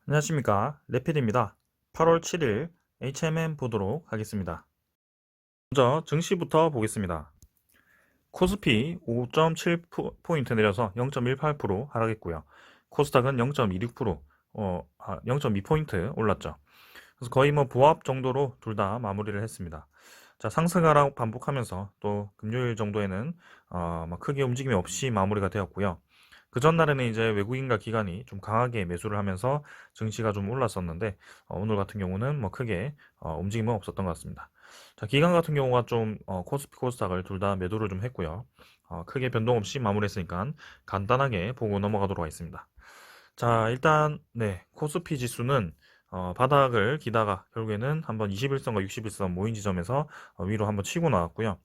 안녕하십니까, 레필입니다. 8월 7일 HMM 보도록 하겠습니다. 먼저 증시부터 보겠습니다. 코스피 5.7포인트 내려서 0.18% 하락했고요. 코스닥은 0.26%, 0.2포인트 올랐죠. 그래서 거의 뭐 보합 정도로 둘 다 마무리를 했습니다. 자, 상승 하락 반복하면서 또 금요일 정도에는 막 크게 움직임이 없이 마무리가 되었고요. 그 전날에는 이제 외국인과 기관이 좀 강하게 매수를 하면서 증시가 좀 올랐었는데, 오늘 같은 경우는 뭐 크게 움직임은 없었던 것 같습니다. 자, 기관 같은 경우가 좀 코스피 코스닥을 둘 다 매도를 좀 했고요. 크게 변동 없이 마무리했으니까 간단하게 보고 넘어가도록 하겠습니다. 자, 일단 네, 코스피 지수는 바닥을 기다가 결국에는 한번 21선과 61선 모인 지점에서 위로 한번 치고 나왔고요.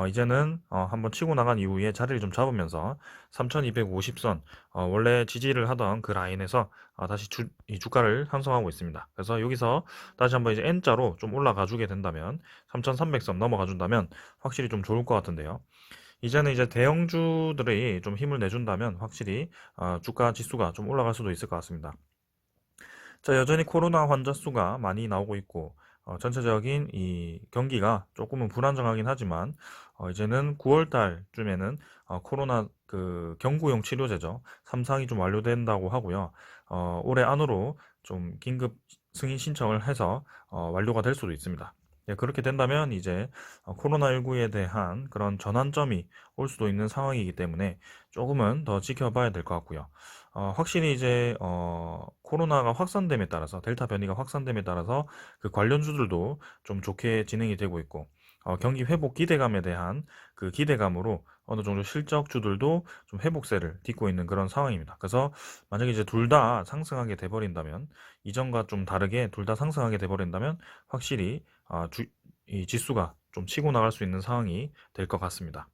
이제는 한번 치고 나간 이후에 자리를 좀 잡으면서 3250선, 원래 지지를 하던 그 라인에서 다시 이 주가를 형성하고 있습니다. 그래서 여기서 다시 한번 이제 N자로 좀 올라가 주게 된다면 3300선 넘어가 준다면 확실히 좀 좋을 것 같은데요. 이제는 이제 대형주들이 좀 힘을 내준다면 확실히 주가 지수가 좀 올라갈 수도 있을 것 같습니다. 자, 여전히 코로나 환자 수가 많이 나오고 있고, 전체적인 이 경기가 조금은 불안정하긴 하지만, 이제는 9월 달쯤에는 코로나 그 경구용 치료제죠. 3상이 좀 완료된다고 하고요. 올해 안으로 좀 긴급 승인 신청을 해서 완료가 될 수도 있습니다. 예, 그렇게 된다면 이제 코로나19에 대한 그런 전환점이 올 수도 있는 상황이기 때문에 조금은 더 지켜봐야 될 것 같고요. 확실히 이제 코로나가 확산됨에 따라서 델타 변이가 확산됨에 따라서 그 관련주들도 좀 좋게 진행이 되고 있고, 경기 회복 기대감에 대한 그 기대감으로 어느 정도 실적주들도 좀 회복세를 딛고 있는 그런 상황입니다. 그래서 만약에 이제 둘 다 상승하게 돼버린다면, 이전과 좀 다르게 둘 다 상승하게 돼버린다면 확실히 이 지수가 좀 치고 나갈 수 있는 상황이 될 것 같습니다.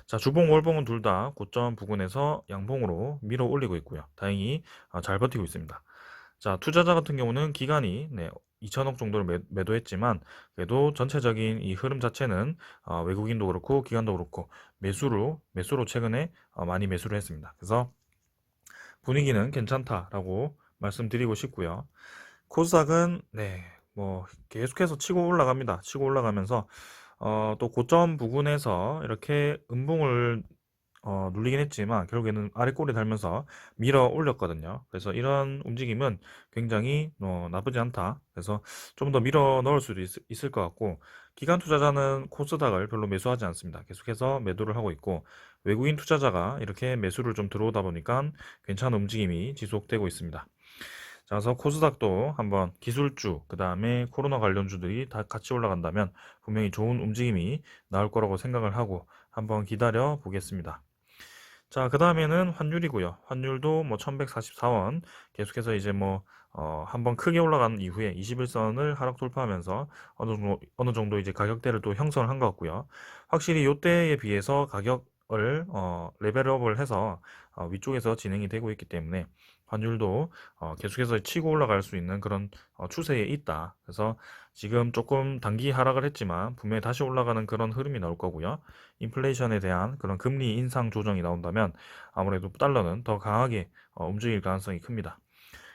자, 주봉, 월봉은 둘 다 고점 부근에서 양봉으로 밀어 올리고 있고요. 다행히 잘 버티고 있습니다. 자, 투자자 같은 경우는 기간이 2천억 정도를 매도했지만 그래도 전체적인 이 흐름 자체는 외국인도 그렇고 기관도 그렇고 매수로 최근에 많이 매수를 했습니다. 그래서 분위기는 괜찮다라고 말씀드리고 싶고요. 코스닥은 뭐 계속해서 치고 올라갑니다. 치고 올라가면서 또 고점 부근에서 이렇게 음봉을 눌리긴 했지만 결국에는 아래 꼬리 달면서 밀어 올렸거든요. 그래서 이런 움직임은 굉장히 나쁘지 않다. 그래서 좀 더 밀어 넣을 수도 있을 것 같고, 기관 투자자는 코스닥을 별로 매수하지 않습니다. 계속해서 매도를 하고 있고, 외국인 투자자가 이렇게 매수를 좀 들어오다 보니까 괜찮은 움직임이 지속되고 있습니다. 자, 그래서 코스닥도 한번 기술주, 그 다음에 코로나 관련주들이 다 같이 올라간다면 분명히 좋은 움직임이 나올 거라고 생각을 하고 한번 기다려 보겠습니다. 자, 그 다음에는 환율이고요. 환율도 뭐 1144원 계속해서 이제 뭐 한번 크게 올라간 이후에 21선을 하락 돌파하면서 어느 정도 이제 가격대를 또 형성을 한 것 같고요. 확실히 요때에 비해서 가격을 레벨업을 해서 위쪽에서 진행이 되고 있기 때문에 환율도 계속해서 치고 올라갈 수 있는 그런 추세에 있다. 그래서 지금 조금 단기 하락을 했지만 분명히 다시 올라가는 그런 흐름이 나올 거고요. 인플레이션에 대한 그런 금리 인상 조정이 나온다면 아무래도 달러는 더 강하게 움직일 가능성이 큽니다.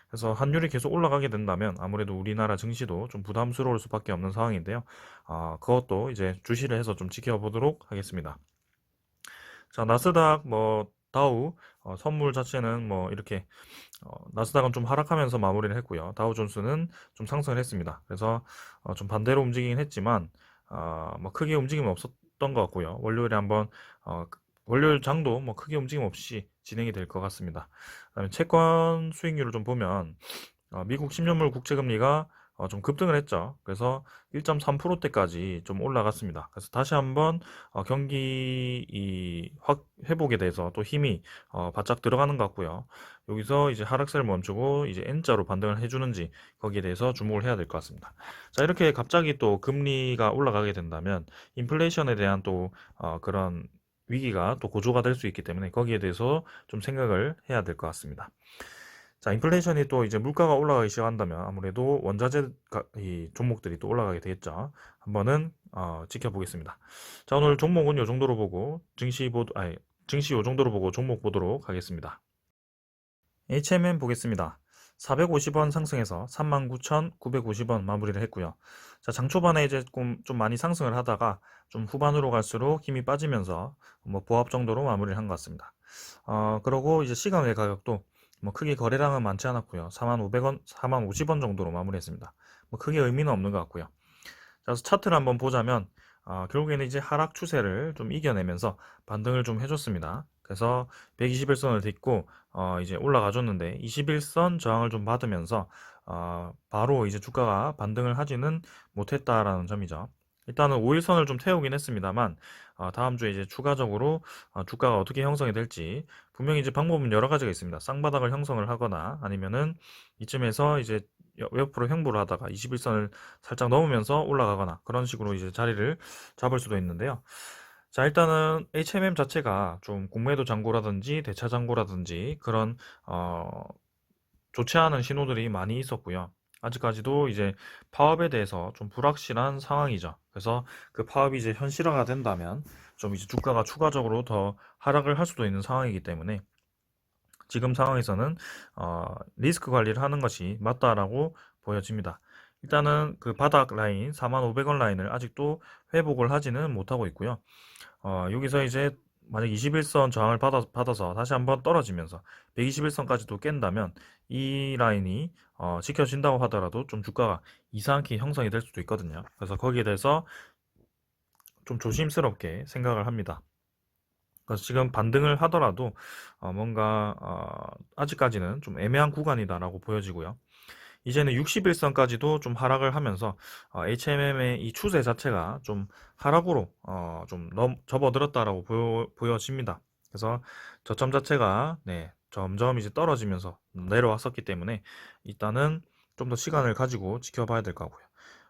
그래서 환율이 계속 올라가게 된다면 아무래도 우리나라 증시도 좀 부담스러울 수밖에 없는 상황인데요. 그것도 이제 주시를 해서 좀 지켜보도록 하겠습니다. 자, 나스닥, 뭐 다우 선물 자체는 뭐 이렇게 나스닥은 좀 하락하면서 마무리를 했고요. 다우존스는 좀 상승을 했습니다. 그래서 좀 반대로 움직이긴 했지만 뭐 크게 움직임은 없었던 것 같고요. 월요일에 한번 월요일 장도 뭐 크게 움직임 없이 진행이 될 것 같습니다. 그다음에 채권 수익률을 좀 보면 미국 10년물 국채금리가 좀 급등을 했죠. 그래서 1.3%대까지 좀 올라갔습니다. 그래서 다시 한번 경기 회복에 대해서 또 힘이 바짝 들어가는 것 같고요. 여기서 이제 하락세를 멈추고 이제 N자로 반등을 해주는지 거기에 대해서 주목을 해야 될 것 같습니다. 자, 이렇게 갑자기 또 금리가 올라가게 된다면 인플레이션에 대한 또 그런 위기가 또 고조가 될 수 있기 때문에 거기에 대해서 좀 생각을 해야 될 것 같습니다. 자, 인플레이션이 또 이제 물가가 올라가기 시작한다면 아무래도 원자재 이 종목들이 또 올라가게 되겠죠. 한번은 지켜보겠습니다. 자, 오늘 종목은 요 정도로 보고 증시 요 정도로 보고 종목 보도록 하겠습니다. HMM 보겠습니다. 450원 상승해서 39,950원 마무리를 했고요. 자, 장 초반에 이제 좀 많이 상승을 하다가 좀 후반으로 갈수록 힘이 빠지면서 뭐 보합 정도로 마무리를 한 것 같습니다. 그러고 이제 시간외 가격도 뭐 크게 거래량은 많지 않았고요. 4,500원, 4,050원 정도로 마무리했습니다. 뭐 크게 의미는 없는 것 같고요. 자, 그래서 차트를 한번 보자면 결국에는 이제 하락 추세를 좀 이겨내면서 반등을 좀 해줬습니다. 그래서 121선을 딛고 이제 올라가줬는데 21선 저항을 좀 받으면서 바로 이제 주가가 반등을 하지는 못했다라는 점이죠. 일단은 5일선을 좀 태우긴 했습니다만 다음 주에 이제 추가적으로 주가가 어떻게 형성이 될지 분명히 이제 방법은 여러 가지가 있습니다. 쌍바닥을 형성을 하거나 아니면은 이쯤에서 이제 옆으로 횡보를 하다가 21선을 살짝 넘으면서 올라가거나 그런 식으로 이제 자리를 잡을 수도 있는데요. 자, 일단은 HMM 자체가 좀 공매도 잔고라든지 대차 잔고라든지 그런 좋지 않은 신호들이 많이 있었고요. 아직까지도 이제 파업에 대해서 좀 불확실한 상황이죠. 그래서 그 파업이 이제 현실화가 된다면 좀 이제 주가가 추가적으로 더 하락을 할 수도 있는 상황이기 때문에 지금 상황에서는 리스크 관리를 하는 것이 맞다라고 보여집니다. 일단은 그 바닥 라인 4,500원 라인을 아직도 회복을 하지는 못하고 있고요. 여기서 이제 만약 21선 저항을 받아서 다시 한번 떨어지면서 121선까지도 깬다면 이 라인이 지켜진다고 하더라도 좀 주가가 이상하게 형성이 될 수도 있거든요. 그래서 거기에 대해서 좀 조심스럽게 생각을 합니다. 그래서 지금 반등을 하더라도 뭔가 아직까지는 좀 애매한 구간이다라고 보여지고요. 이제는 61선까지도 좀 하락을 하면서 HMM의 이 추세 자체가 좀 하락으로 좀 접어들었다라고 보여집니다. 그래서 저점 자체가 네, 점점 이제 떨어지면서 내려왔었기 때문에 일단은 좀 더 시간을 가지고 지켜봐야 될 거고요.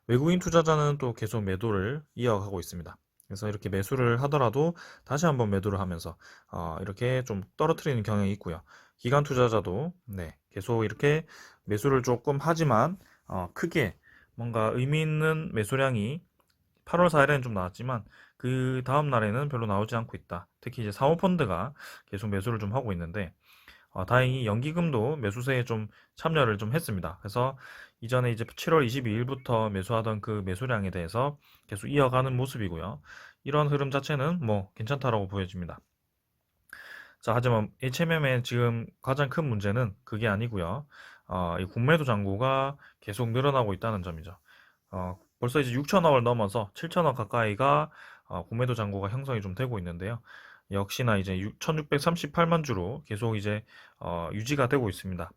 외국인 투자자는 또 계속 매도를 이어가고 있습니다. 그래서 이렇게 매수를 하더라도 다시 한번 매도를 하면서 이렇게 좀 떨어뜨리는 경향이 있고요. 기관 투자자도 네, 계속 이렇게 매수를 조금 하지만 크게 뭔가 의미 있는 매수량이 8월 4일에는 좀 나왔지만 그 다음 날에는 별로 나오지 않고 있다. 특히 이제 사모펀드가 계속 매수를 좀 하고 있는데 다행히 연기금도 매수세에 좀 참여를 좀 했습니다. 그래서 이전에 이제 7월 22일부터 매수하던 그 매수량에 대해서 계속 이어가는 모습이고요. 이런 흐름 자체는 뭐 괜찮다라고 보여집니다. 자, 하지만 HMM의 지금 가장 큰 문제는 그게 아니고요. 이 공매도 잔고가 계속 늘어나고 있다는 점이죠. 벌써 이제 6천억을 넘어서 7천억 가까이가 공매도 잔고가 형성이 좀 되고 있는데요. 역시나 이제 1638만 주로 계속 이제 유지가 되고 있습니다.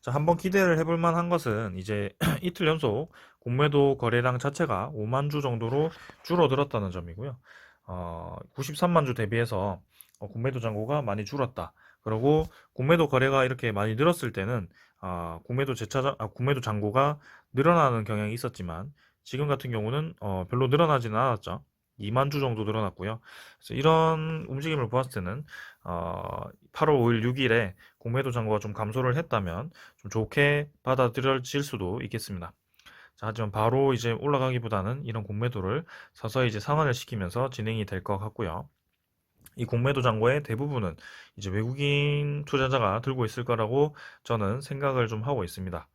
자, 한번 기대를 해볼 만한 것은 이제 이틀 연속 공매도 거래량 자체가 5만 주 정도로 줄어들었다는 점이고요. 93만 주 대비해서 공매도 잔고가 많이 줄었다. 그리고 공매도 거래가 이렇게 많이 늘었을 때는 공매도 잔고가 늘어나는 경향이 있었지만 지금 같은 경우는 별로 늘어나지는 않았죠. 2만 주 정도 늘어났고요. 그래서 이런 움직임을 보았을 때는 8월 5일, 6일에 공매도 잔고가 좀 감소를 했다면 좀 좋게 받아들여질 수도 있겠습니다. 자, 하지만 바로 이제 올라가기보다는 이런 공매도를 서서히 이제 상환을 시키면서 진행이 될 것 같고요. 이 공매도 잔고의 대부분은 이제 외국인 투자자가 들고 있을 거라고 저는 생각을 좀 하고 있습니다. 자,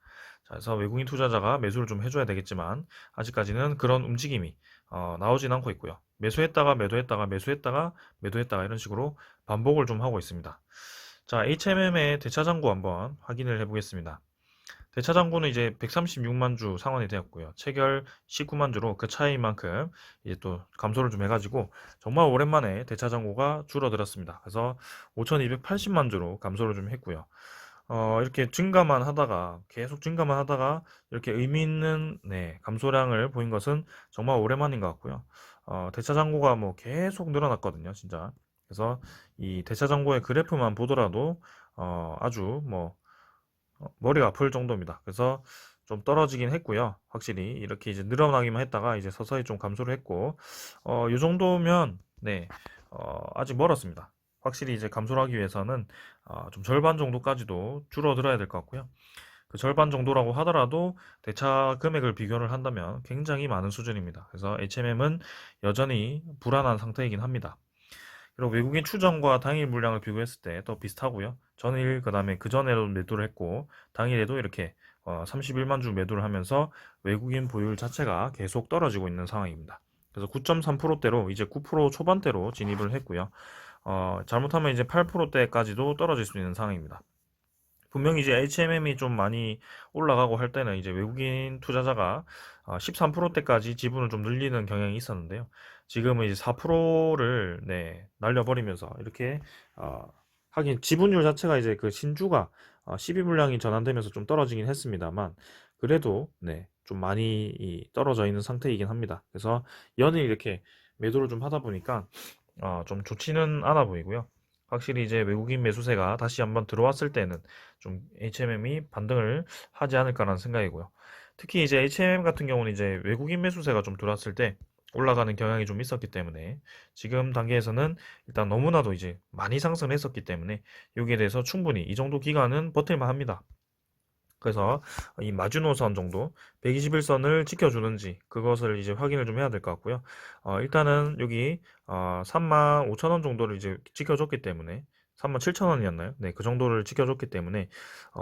그래서 외국인 투자자가 매수를 좀 해줘야 되겠지만 아직까지는 그런 움직임이 나오진 않고 있고요. 매수했다가 매도했다가 매수했다가 매도했다가 이런 식으로 반복을 좀 하고 있습니다. 자, HMM의 대차 잔고 한번 확인을 해보겠습니다. 대차 잔고는 이제 136만 주 상환이 되었고요. 체결 19만 주로 그 차이인 만큼 이제 또 감소를 좀 해가지고 정말 오랜만에 대차 잔고가 줄어들었습니다. 그래서 5,280만 주로 감소를 좀 했고요. 이렇게 증가만 하다가 계속 증가만 하다가 이렇게 의미 있는 네, 감소량을 보인 것은 정말 오랜만인 것 같고요. 대차 잔고가 뭐 계속 늘어났거든요, 진짜. 그래서 이 대차 잔고의 그래프만 보더라도 아주 뭐 머리가 아플 정도입니다. 그래서 좀 떨어지긴 했고요. 확실히 이렇게 이제 늘어나기만 했다가 이제 서서히 좀 감소를 했고, 이 정도면 네, 아직 멀었습니다. 확실히 이제 감소를 하기 위해서는 좀 절반 정도까지도 줄어들어야 될 것 같고요. 그 절반 정도라고 하더라도 대차 금액을 비교를 한다면 굉장히 많은 수준입니다. 그래서 HMM은 여전히 불안한 상태이긴 합니다. 그리고 외국인 추정과 당일 물량을 비교했을 때 또 비슷하고요. 전일 그다음에 그 전에도 매도를 했고 당일에도 이렇게 31만 주 매도를 하면서 외국인 보유율 자체가 계속 떨어지고 있는 상황입니다. 그래서 9.3%대로 이제 9% 초반대로 진입을 했고요. 잘못하면 이제 8%대까지도 떨어질 수 있는 상황입니다. 분명히 이제 HMM이 좀 많이 올라가고 할 때는 이제 외국인 투자자가 13%대까지 지분을 좀 늘리는 경향이 있었는데요. 지금은 이제 4%를 날려버리면서 이렇게 하긴 지분율 자체가 이제 그 신주가 12 물량이 전환되면서 좀 떨어지긴 했습니다만 그래도 좀 많이 떨어져 있는 상태이긴 합니다. 그래서 연일 이렇게 매도를 좀 하다 보니까 좀 좋지는 않아 보이고요. 확실히 이제 외국인 매수세가 다시 한번 들어왔을 때는 좀 HMM이 반등을 하지 않을까라는 생각이고요. 특히 이제 HMM 같은 경우는 이제 외국인 매수세가 좀 들어왔을 때 올라가는 경향이 좀 있었기 때문에 지금 단계에서는 일단 너무나도 이제 많이 상승을 했었기 때문에 여기에 대해서 충분히 이 정도 기간은 버틸만 합니다. 그래서 이 마주노선 정도 121선을 지켜주는지 그것을 이제 확인을 좀 해야 될 것 같고요. 일단은 여기 35,000원 정도를 이제 지켜줬기 때문에 37,000원이었나요? 네, 그 정도를 지켜줬기 때문에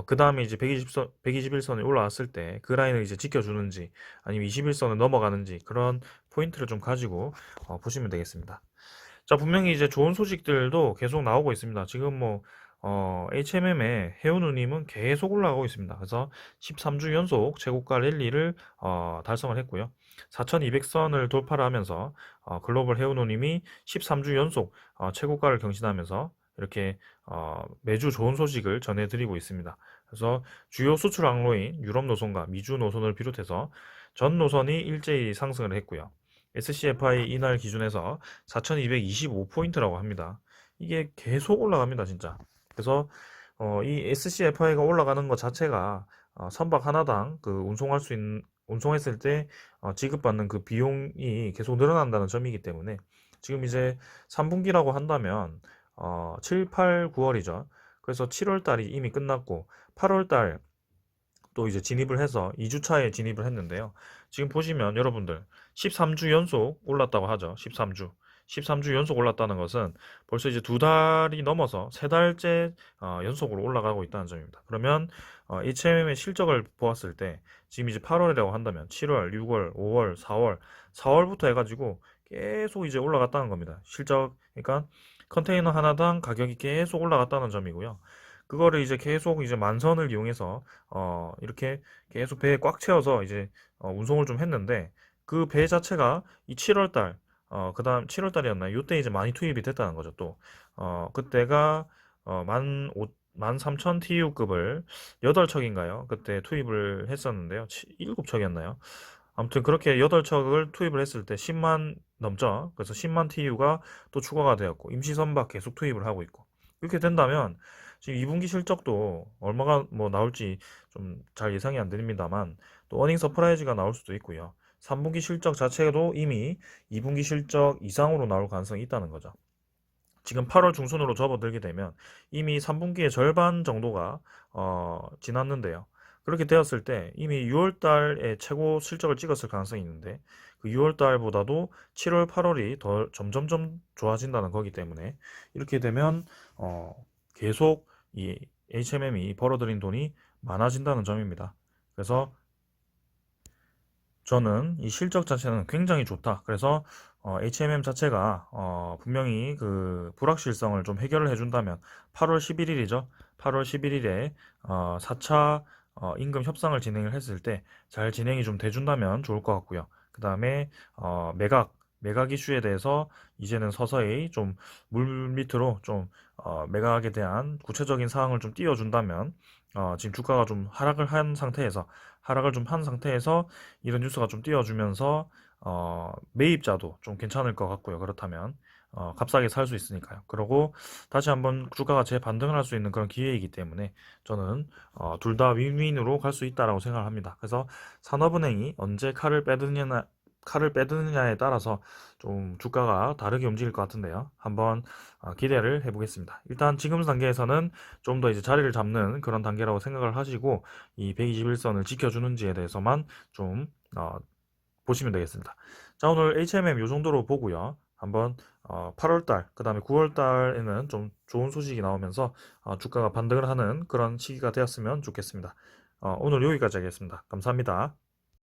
그 다음에 이제 121선이 올라왔을 때 그 라인을 이제 지켜주는지 아니면 21선을 넘어가는지 그런 포인트를 좀 가지고 보시면 되겠습니다. 자, 분명히 이제 좋은 소식들도 계속 나오고 있습니다. 지금 뭐, HMM의 해운누님은 계속 올라가고 있습니다. 그래서 13주 연속 최고가 랠리를 달성을 했고요. 4200선을 돌파를 하면서 글로벌 해운누님이 13주 연속 최고가를 경신하면서 이렇게 매주 좋은 소식을 전해드리고 있습니다. 그래서 주요 수출 항로인 유럽 노선과 미주 노선을 비롯해서 전 노선이 일제히 상승을 했고요. SCFI 이날 기준에서 4225포인트라고 합니다. 이게 계속 올라갑니다, 진짜. 그래서 이 SCFI가 올라가는 것 자체가 선박 하나당 그 운송했을 때 지급받는 그 비용이 계속 늘어난다는 점이기 때문에 지금 이제 3분기라고 한다면 7, 8, 9월이죠. 그래서 7월 달이 이미 끝났고 8월 달 또 이제 진입을 해서 2주차에 진입을 했는데요. 지금 보시면 여러분들 13주 연속 올랐다고 하죠. 13주. 13주 연속 올랐다는 것은 벌써 이제 2달이 넘어서 3달째 연속으로 올라가고 있다는 점입니다. 그러면 HMM의 실적을 보았을 때 지금 이제 8월이라고 한다면 7월, 6월, 5월, 4월, 4월부터 해가지고 계속 이제 올라갔다는 겁니다. 실적, 그러니까 컨테이너 하나당 가격이 계속 올라갔다는 점이고요. 그거를 이제 계속 이제 만선을 이용해서 이렇게 계속 배에 꽉 채워서 이제 운송을 좀 했는데 그 배 자체가 이 7월 달 그다음 7월 달이었나요? 요때 이제 많이 투입이 됐다는 거죠. 또 그때가 만 13,000 TU급을 8척인가요? 그때 투입을 했었는데요. 7척이었나요? 아무튼 그렇게 8척을 투입을 했을 때 10만 넘죠. 그래서 10만 TU가 또 추가가 되었고 임시선박 계속 투입을 하고 있고 이렇게 된다면 지금 2분기 실적도 얼마가 뭐 나올지 좀 잘 예상이 안 됩니다만 또 어닝 서프라이즈가 나올 수도 있고요. 3분기 실적 자체도 이미 2분기 실적 이상으로 나올 가능성이 있다는 거죠. 지금 8월 중순으로 접어들게 되면 이미 3분기의 절반 정도가 지났는데요. 그렇게 되었을 때 이미 6월 달에 최고 실적을 찍었을 가능성이 있는데 그 6월 달보다도 7월, 8월이 더 점점점 좋아진다는 거기 때문에 이렇게 되면 계속 이 HMM이 벌어들인 돈이 많아진다는 점입니다. 그래서 저는 이 실적 자체는 굉장히 좋다. 그래서 HMM 자체가 분명히 그 불확실성을 좀 해결을 해준다면 8월 11일이죠. 8월 11일에 4차 임금 협상을 진행을 했을 때 잘 진행이 좀 돼준다면 좋을 것 같고요. 그 다음에 매각 이슈에 대해서 이제는 서서히 좀 물밑으로 좀 매각에 대한 구체적인 사항을 좀 띄워준다면 지금 주가가 좀 하락을 좀 한 상태에서 이런 뉴스가 좀 띄워주면서 매입자도 좀 괜찮을 것 같고요. 그렇다면 값싸게 살 수 있으니까요. 그리고 다시 한번 주가가 재반등을 할 수 있는 그런 기회이기 때문에 저는 둘 다 윈윈으로 갈 수 있다라고 생각을 합니다. 그래서 산업은행이 언제 칼을 빼드느냐에 따라서 좀 주가가 다르게 움직일 것 같은데요. 한번 기대를 해보겠습니다. 일단 지금 단계에서는 좀 더 이제 자리를 잡는 그런 단계라고 생각을 하시고 이 121선을 지켜주는지에 대해서만 좀 보시면 되겠습니다. 자, 오늘 HMM 요 정도로 보고요. 한번 8월달, 그 다음에 9월달에는 좀 좋은 소식이 나오면서 주가가 반등을 하는 그런 시기가 되었으면 좋겠습니다. 오늘 여기까지 하겠습니다. 감사합니다.